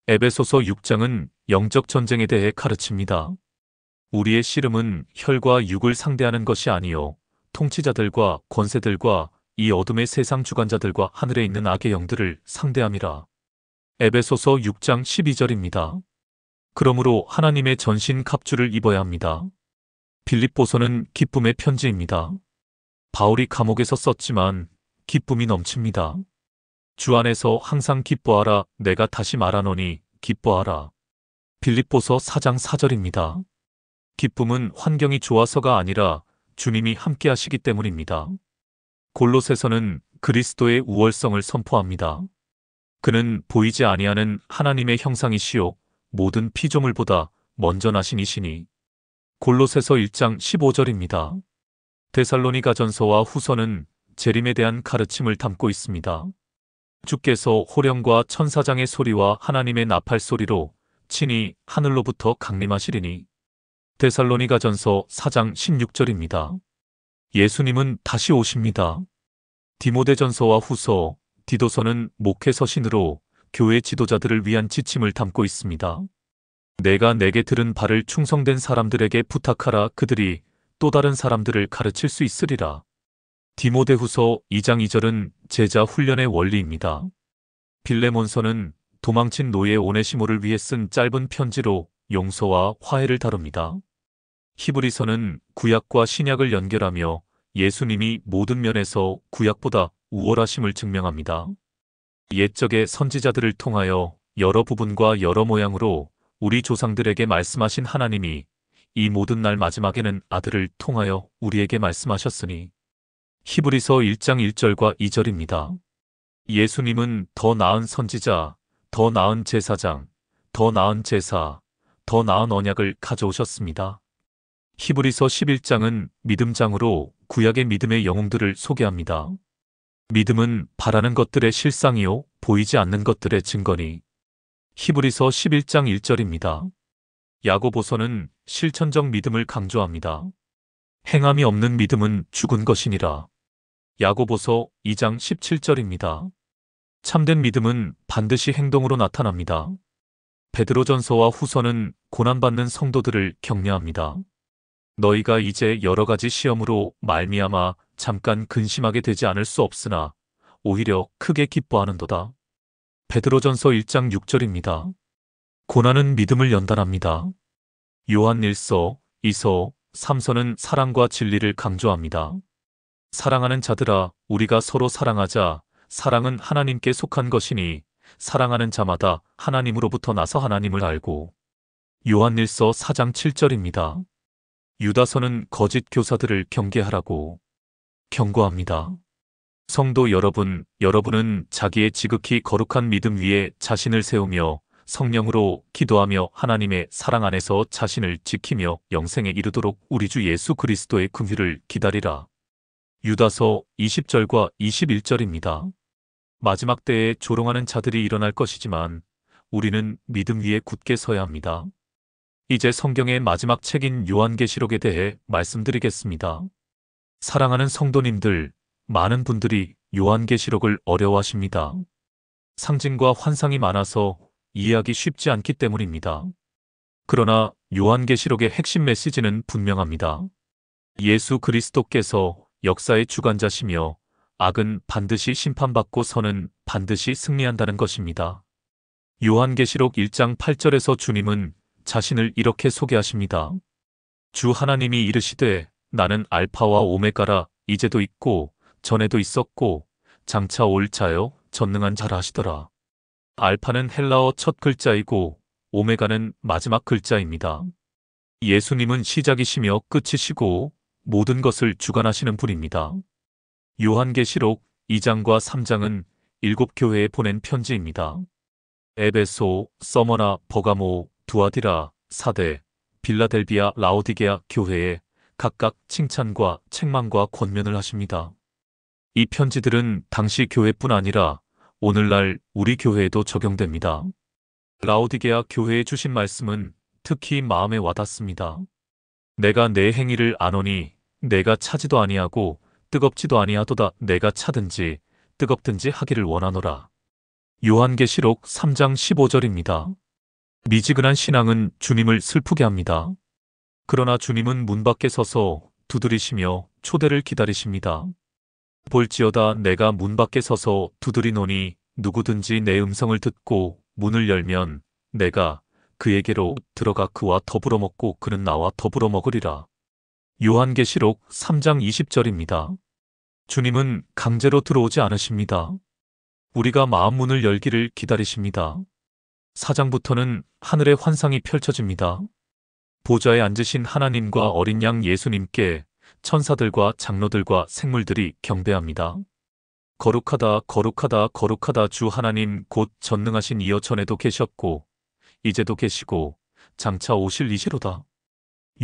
에베소서 6장은 영적 전쟁에 대해 가르칩니다. 우리의 씨름은 혈과 육을 상대하는 것이 아니요 통치자들과 권세들과 이 어둠의 세상 주관자들과 하늘에 있는 악의 영들을 상대함이라. 에베소서 6장 12절입니다. 그러므로 하나님의 전신 갑주를 입어야 합니다. 빌립보서는 기쁨의 편지입니다. 바울이 감옥에서 썼지만 기쁨이 넘칩니다. 주 안에서 항상 기뻐하라. 내가 다시 말하노니 기뻐하라. 빌립보서 4장 4절입니다. 기쁨은 환경이 좋아서가 아니라 주님이 함께 하시기 때문입니다. 골로새서는 그리스도의 우월성을 선포합니다. 그는 보이지 아니하는 하나님의 형상이시요 모든 피조물보다 먼저 나신 이시니. 골로새서 1장 15절입니다. 데살로니가전서와 후서는 재림에 대한 가르침을 담고 있습니다. 주께서 호령과 천사장의 소리와 하나님의 나팔 소리로 친히 하늘로부터 강림하시리니. 데살로니가전서 4장 16절입니다. 예수님은 다시 오십니다. 디모데전서와 후서, 디도서는 목회 서신으로 교회 지도자들을 위한 지침을 담고 있습니다. 내가 내게 들은 바를 충성된 사람들에게 부탁하라. 그들이 또 다른 사람들을 가르칠 수 있으리라. 디모데후서 2장 2절은 제자 훈련의 원리입니다. 빌레몬서는 도망친 노예 오네시모를 위해 쓴 짧은 편지로 용서와 화해를 다룹니다. 히브리서는 구약과 신약을 연결하며 예수님이 모든 면에서 구약보다 우월하심을 증명합니다. 옛적의 선지자들을 통하여 여러 부분과 여러 모양으로 우리 조상들에게 말씀하신 하나님이 이 모든 날 마지막에는 아들을 통하여 우리에게 말씀하셨으니. 히브리서 1장 1절과 2절입니다. 예수님은 더 나은 선지자, 더 나은 제사장, 더 나은 제사, 더 나은 언약을 가져오셨습니다. 히브리서 11장은 믿음장으로 구약의 믿음의 영웅들을 소개합니다. 믿음은 바라는 것들의 실상이요 보이지 않는 것들의 증거니. 히브리서 11장 1절입니다. 야고보서는 실천적 믿음을 강조합니다. 행함이 없는 믿음은 죽은 것이니라. 야고보서 2장 17절입니다. 참된 믿음은 반드시 행동으로 나타납니다. 베드로전서와 후서는 고난받는 성도들을 격려합니다. 너희가 이제 여러 가지 시험으로 말미암아 잠깐 근심하게 되지 않을 수 없으나 오히려 크게 기뻐하는도다. 베드로전서 1장 6절입니다. 고난은 믿음을 연단합니다. 요한 1서, 2서, 3서는 사랑과 진리를 강조합니다. 사랑하는 자들아, 우리가 서로 사랑하자. 사랑은 하나님께 속한 것이니 사랑하는 자마다 하나님으로부터 나서 하나님을 알고. 요한 1서 4장 7절입니다. 유다서는 거짓 교사들을 경계하라고 경고합니다. 성도 여러분, 여러분은 자기의 지극히 거룩한 믿음 위에 자신을 세우며 성령으로 기도하며 하나님의 사랑 안에서 자신을 지키며 영생에 이르도록 우리 주 예수 그리스도의 긍휼을 기다리라. 유다서 20절과 21절입니다. 마지막 때에 조롱하는 자들이 일어날 것이지만 우리는 믿음 위에 굳게 서야 합니다. 이제 성경의 마지막 책인 요한계시록에 대해 말씀드리겠습니다. 사랑하는 성도님들, 많은 분들이 요한계시록을 어려워하십니다. 상징과 환상이 많아서 이해하기 쉽지 않기 때문입니다. 그러나 요한계시록의 핵심 메시지는 분명합니다. 예수 그리스도께서 역사의 주관자시며 악은 반드시 심판받고 선은 반드시 승리한다는 것입니다. 요한계시록 1장 8절에서 주님은 자신을 이렇게 소개하십니다. 주 하나님이 이르시되 나는 알파와 오메가라. 이제도 있고 전에도 있었고 장차 올 자요 전능한 자라 하시더라. 알파는 헬라어 첫 글자이고 오메가는 마지막 글자입니다. 예수님은 시작이시며 끝이시고 모든 것을 주관하시는 분입니다. 요한계시록 2장과 3장은 7교회에 보낸 편지입니다. 에베소, 서머나, 버가모, 두아디라, 사데, 빌라델비아, 라오디게아 교회에 각각 칭찬과 책망과 권면을 하십니다. 이 편지들은 당시 교회뿐 아니라 오늘날 우리 교회에도 적용됩니다. 라오디게아 교회에 주신 말씀은 특히 마음에 와닿습니다. 내가 내 행위를 아노니 내가 차지도 아니하고 뜨겁지도 아니하도다. 내가 차든지 뜨겁든지 하기를 원하노라. 요한계시록 3장 15절입니다. 미지근한 신앙은 주님을 슬프게 합니다. 그러나 주님은 문 밖에 서서 두드리시며 초대를 기다리십니다. 볼지어다 내가 문 밖에 서서 두드리노니 누구든지 내 음성을 듣고 문을 열면 내가 그에게로 들어가 그와 더불어 먹고 그는 나와 더불어 먹으리라. 요한계시록 3장 20절입니다. 주님은 강제로 들어오지 않으십니다. 우리가 마음 문을 열기를 기다리십니다. 4장부터는 하늘의 환상이 펼쳐집니다. 보좌에 앉으신 하나님과 어린 양 예수님께 천사들과 장로들과 생물들이 경배합니다. 거룩하다, 거룩하다, 거룩하다. 주 하나님 곧 전능하신 이여 전에도 계셨고 이제도 계시고 장차 오실 이시로다.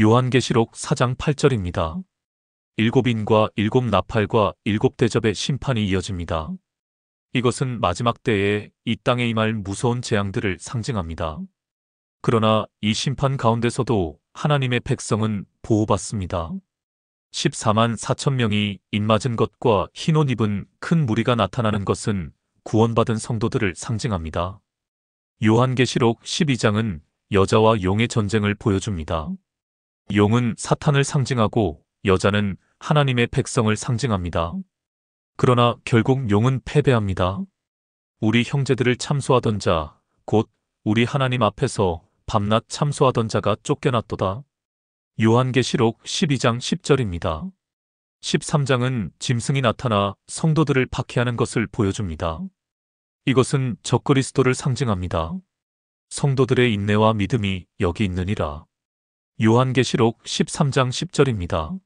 요한계시록 4장 8절입니다. 일곱 인과 일곱 나팔과 일곱 대접의 심판이 이어집니다. 이것은 마지막 때에 이 땅에 임할 무서운 재앙들을 상징합니다. 그러나 이 심판 가운데서도 하나님의 백성은 보호받습니다. 14만 4천 명이 입맞은 것과 흰 옷 입은 큰 무리가 나타나는 것은 구원받은 성도들을 상징합니다. 요한계시록 12장은 여자와 용의 전쟁을 보여줍니다. 용은 사탄을 상징하고 여자는 하나님의 백성을 상징합니다. 그러나 결국 용은 패배합니다. 우리 형제들을 참소하던 자, 곧 우리 하나님 앞에서 밤낮 참소하던 자가 쫓겨났도다. 요한계시록 12장 10절입니다. 13장은 짐승이 나타나 성도들을 박해하는 것을 보여줍니다. 이것은 적그리스도를 상징합니다. 성도들의 인내와 믿음이 여기 있느니라. 요한계시록 13장 10절입니다.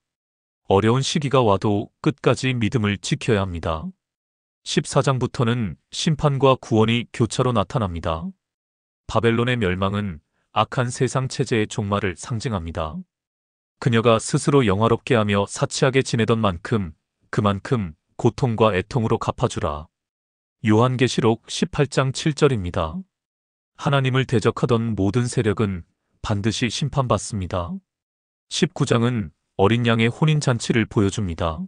어려운 시기가 와도 끝까지 믿음을 지켜야 합니다. 14장부터는 심판과 구원이 교차로 나타납니다. 바벨론의 멸망은 악한 세상 체제의 종말을 상징합니다. 그녀가 스스로 영화롭게 하며 사치하게 지내던 만큼 그만큼 고통과 애통으로 갚아주라. 요한계시록 18장 7절입니다. 하나님을 대적하던 모든 세력은 반드시 심판받습니다. 19장은 어린 양의 혼인잔치를 보여줍니다.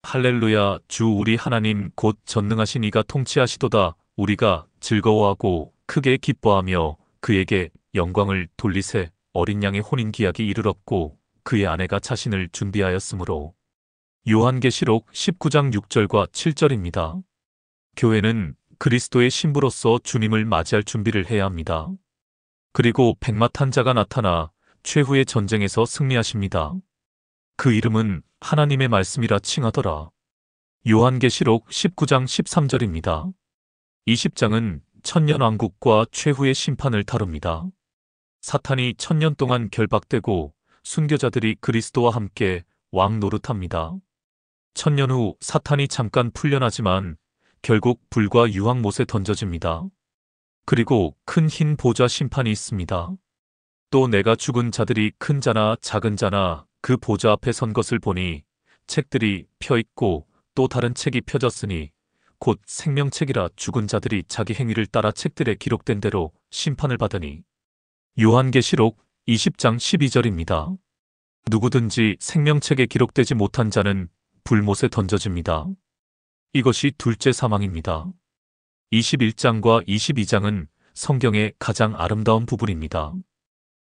할렐루야, 주 우리 하나님 곧 전능하신 이가 통치하시도다. 우리가 즐거워하고 크게 기뻐하며 그에게 영광을 돌리세. 어린 양의 혼인 기약이 이르렀고 그의 아내가 자신을 준비하였으므로. 요한계시록 19장 6절과 7절입니다. 교회는 그리스도의 신부로서 주님을 맞이할 준비를 해야 합니다. 그리고 백마탄 자가 나타나 최후의 전쟁에서 승리하십니다. 그 이름은 하나님의 말씀이라 칭하더라. 요한계시록 19장 13절입니다. 20장은 천년왕국과 최후의 심판을 다룹니다. 사탄이 1000년 동안 결박되고 순교자들이 그리스도와 함께 왕 노릇합니다. 1000년 후 사탄이 잠깐 풀려나지만 결국 불과 유황못에 던져집니다. 그리고 큰 흰 보좌 심판이 있습니다. 또 내가 죽은 자들이 큰 자나 작은 자나 그 보좌 앞에 선 것을 보니 책들이 펴있고 또 다른 책이 펴졌으니 곧 생명책이라 죽은 자들이 자기 행위를 따라 책들에 기록된 대로 심판을 받으니. 요한계시록 20장 12절입니다. 누구든지 생명책에 기록되지 못한 자는 불못에 던져집니다. 이것이 둘째 사망입니다. 21장과 22장은 성경의 가장 아름다운 부분입니다.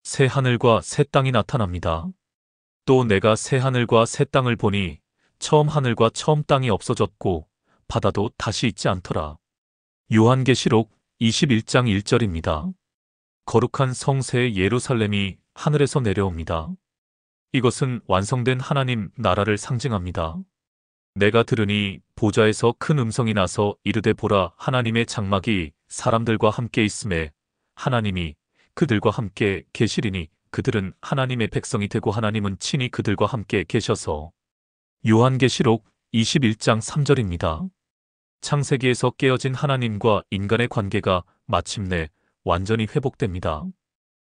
새 하늘과 새 땅이 나타납니다. 또 내가 새 하늘과 새 땅을 보니 처음 하늘과 처음 땅이 없어졌고 바다도 다시 있지 않더라. 요한계시록 21장 1절입니다. 거룩한 성새 예루살렘이 하늘에서 내려옵니다. 이것은 완성된 하나님 나라를 상징합니다. 내가 들으니 보좌에서 큰 음성이 나서 이르되 보라, 하나님의 장막이 사람들과 함께 있음에 하나님이 그들과 함께 계시리니 그들은 하나님의 백성이 되고 하나님은 친히 그들과 함께 계셔서. 요한계시록 21장 3절입니다. 창세기에서 깨어진 하나님과 인간의 관계가 마침내 완전히 회복됩니다.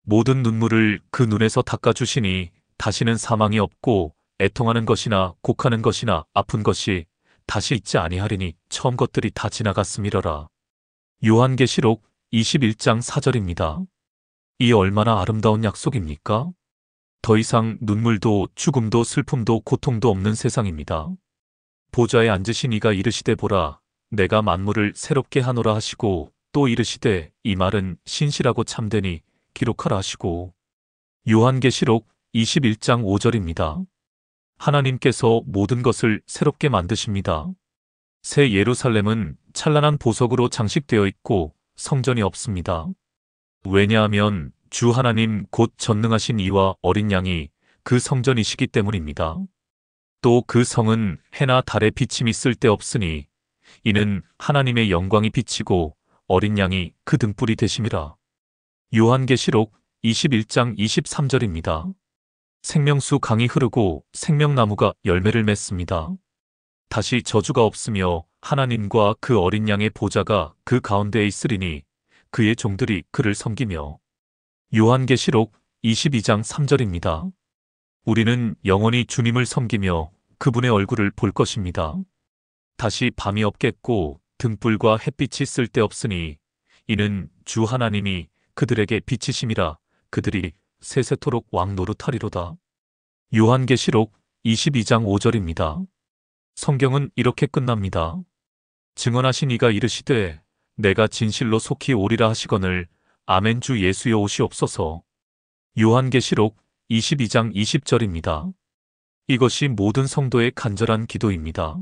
모든 눈물을 그 눈에서 닦아주시니 다시는 사망이 없고 애통하는 것이나 곡하는 것이나 아픈 것이 다시 있지 아니하리니 처음 것들이 다 지나갔음이러라. 요한계시록 21장 4절입니다. 이 얼마나 아름다운 약속입니까? 더 이상 눈물도 죽음도 슬픔도 고통도 없는 세상입니다. 보좌에 앉으신 이가 이르시되 보라, 내가 만물을 새롭게 하노라 하시고 또 이르시되 이 말은 신실하고 참되니 기록하라 하시고. 요한계시록 21장 5절입니다. 하나님께서 모든 것을 새롭게 만드십니다. 새 예루살렘은 찬란한 보석으로 장식되어 있고 성전이 없습니다. 왜냐하면 주 하나님 곧 전능하신 이와 어린 양이 그 성전이시기 때문입니다. 또 그 성은 해나 달의 비침이 쓸데없으니 이는 하나님의 영광이 비치고 어린 양이 그 등불이 되심이라. 요한계시록 21장 23절입니다. 생명수 강이 흐르고 생명나무가 열매를 맺습니다. 다시 저주가 없으며 하나님과 그 어린 양의 보좌가 그 가운데에 있으리니 그의 종들이 그를 섬기며. 요한계시록 22장 3절입니다. 우리는 영원히 주님을 섬기며 그분의 얼굴을 볼 것입니다. 다시 밤이 없겠고 등불과 햇빛이 쓸데없으니 이는 주 하나님이 그들에게 빛이심이라 그들이 세세토록 왕노릇하리로다. 요한계시록 22장 5절입니다. 성경은 이렇게 끝납니다. 증언하신 이가 이르시되 내가 진실로 속히 오리라 하시거늘 아멘. 주 예수여 오시옵소서. 요한계시록 22장 20절입니다. 이것이 모든 성도의 간절한 기도입니다.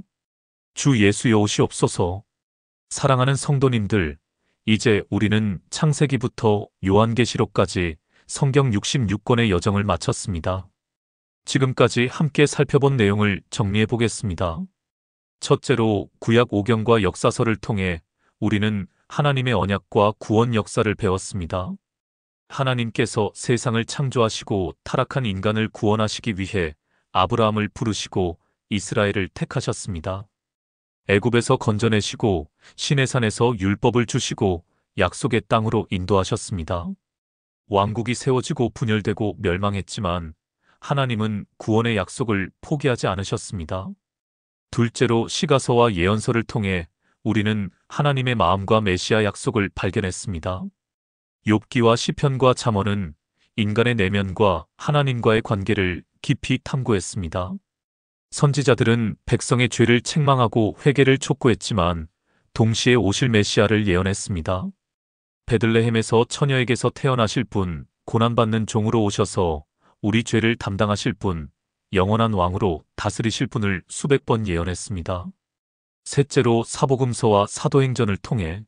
주 예수여 오시옵소서. 사랑하는 성도님들, 이제 우리는 창세기부터 요한계시록까지 성경 66권의 여정을 마쳤습니다. 지금까지 함께 살펴본 내용을 정리해 보겠습니다. 첫째로 구약 오경과 역사서를 통해 우리는 하나님의 언약과 구원 역사를 배웠습니다. 하나님께서 세상을 창조하시고 타락한 인간을 구원하시기 위해 아브라함을 부르시고 이스라엘을 택하셨습니다. 애굽에서 건져내시고 시내산에서 율법을 주시고 약속의 땅으로 인도하셨습니다. 왕국이 세워지고 분열되고 멸망했지만 하나님은 구원의 약속을 포기하지 않으셨습니다. 둘째로 시가서와 예언서를 통해 우리는 하나님의 마음과 메시아 약속을 발견했습니다. 욥기와 시편과 잠언은 인간의 내면과 하나님과의 관계를 깊이 탐구했습니다. 선지자들은 백성의 죄를 책망하고 회개를 촉구했지만 동시에 오실 메시아를 예언했습니다. 베들레헴에서 처녀에게서 태어나실 분, 고난받는 종으로 오셔서 우리 죄를 담당하실 분, 영원한 왕으로 다스리실 분을 수백 번 예언했습니다. 셋째로 사복음서와 사도행전을 통해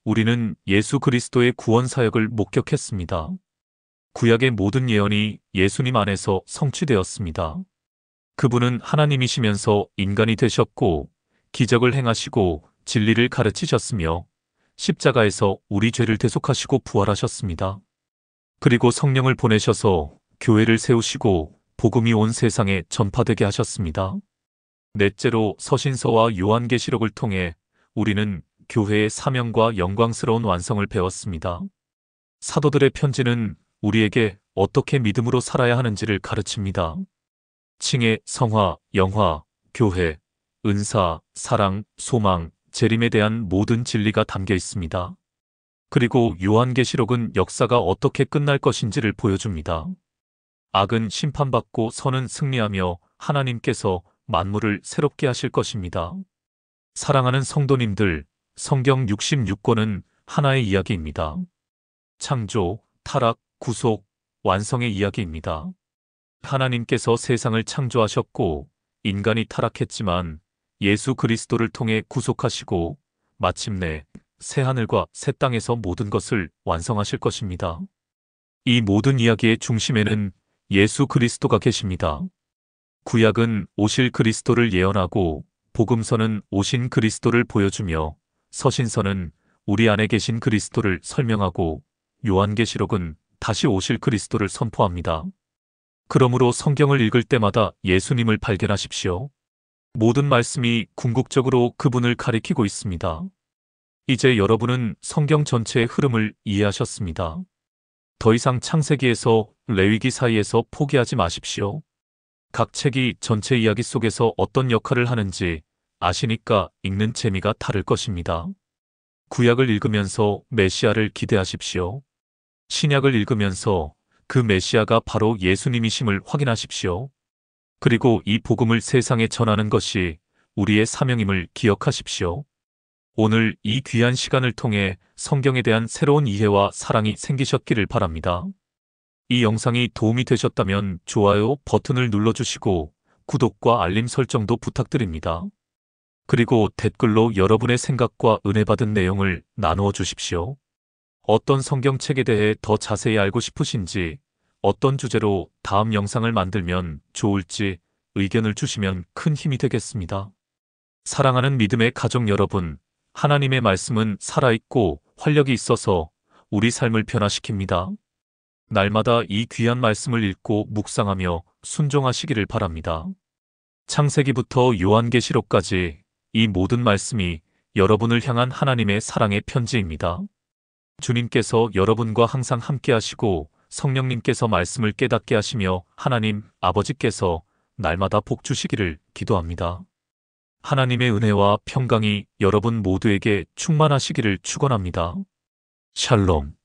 우리는 예수 그리스도의 구원 사역을 목격했습니다. 구약의 모든 예언이 예수님 안에서 성취되었습니다. 그분은 하나님이시면서 인간이 되셨고 기적을 행하시고 진리를 가르치셨으며 십자가에서 우리 죄를 대속하시고 부활하셨습니다. 그리고 성령을 보내셔서 교회를 세우시고 복음이 온 세상에 전파되게 하셨습니다. 넷째로 서신서와 요한계시록을 통해 우리는 교회의 사명과 영광스러운 완성을 배웠습니다. 사도들의 편지는 우리에게 어떻게 믿음으로 살아야 하는지를 가르칩니다. 칭의, 성화, 영화, 교회, 은사, 사랑, 소망, 재림에 대한 모든 진리가 담겨 있습니다. 그리고 요한계시록은 역사가 어떻게 끝날 것인지를 보여줍니다. 악은 심판받고 선은 승리하며 하나님께서 만물을 새롭게 하실 것입니다. 사랑하는 성도님들, 성경 66권은 하나의 이야기입니다. 창조, 타락, 구속, 완성의 이야기입니다. 하나님께서 세상을 창조하셨고 인간이 타락했지만 예수 그리스도를 통해 구속하시고 마침내 새하늘과 새 땅에서 모든 것을 완성하실 것입니다. 이 모든 이야기의 중심에는 예수 그리스도가 계십니다. 구약은 오실 그리스도를 예언하고 복음서는 오신 그리스도를 보여주며 서신서는 우리 안에 계신 그리스도를 설명하고 요한계시록은 다시 오실 그리스도를 선포합니다. 그러므로 성경을 읽을 때마다 예수님을 발견하십시오. 모든 말씀이 궁극적으로 그분을 가리키고 있습니다. 이제 여러분은 성경 전체의 흐름을 이해하셨습니다. 더 이상 창세기에서 레위기 사이에서 포기하지 마십시오. 각 책이 전체 이야기 속에서 어떤 역할을 하는지 아시니까 읽는 재미가 다를 것입니다. 구약을 읽으면서 메시아를 기대하십시오. 신약을 읽으면서 그 메시아가 바로 예수님이심을 확인하십시오. 그리고 이 복음을 세상에 전하는 것이 우리의 사명임을 기억하십시오. 오늘 이 귀한 시간을 통해 성경에 대한 새로운 이해와 사랑이 생기셨기를 바랍니다. 이 영상이 도움이 되셨다면 좋아요 버튼을 눌러주시고 구독과 알림 설정도 부탁드립니다. 그리고 댓글로 여러분의 생각과 은혜 받은 내용을 나누어 주십시오. 어떤 성경책에 대해 더 자세히 알고 싶으신지, 어떤 주제로 다음 영상을 만들면 좋을지 의견을 주시면 큰 힘이 되겠습니다. 사랑하는 믿음의 가족 여러분, 하나님의 말씀은 살아있고 활력이 있어서 우리 삶을 변화시킵니다. 날마다 이 귀한 말씀을 읽고 묵상하며 순종하시기를 바랍니다. 창세기부터 요한계시록까지 이 모든 말씀이 여러분을 향한 하나님의 사랑의 편지입니다. 주님께서 여러분과 항상 함께 하시고 성령님께서 말씀을 깨닫게 하시며 하나님 아버지께서 날마다 복 주시기를 기도합니다. 하나님의 은혜와 평강이 여러분 모두에게 충만하시기를 축원합니다. 샬롬.